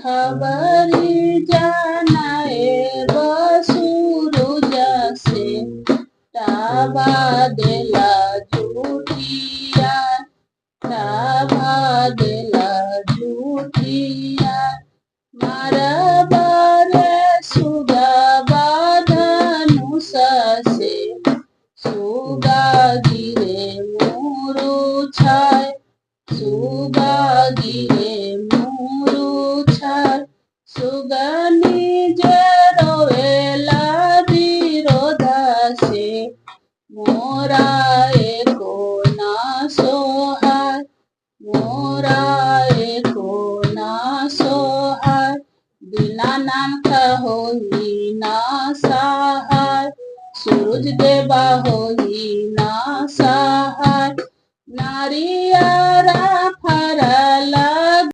खबरी जानाए बसूरुज से टाबा देला झूठिया टाबा देला झूठिया मारबर सुगा धनुष से सुगा गिरे मुरुछाय सुगा गिरे मुरुछाय सुगनी जरोवेला विरोध से मोरा एको ना सोहाय मोरा एको ना सोहाय बिना नाम का होई ना सहाय सूरज देवा होई ना सहाय नारियारा फरला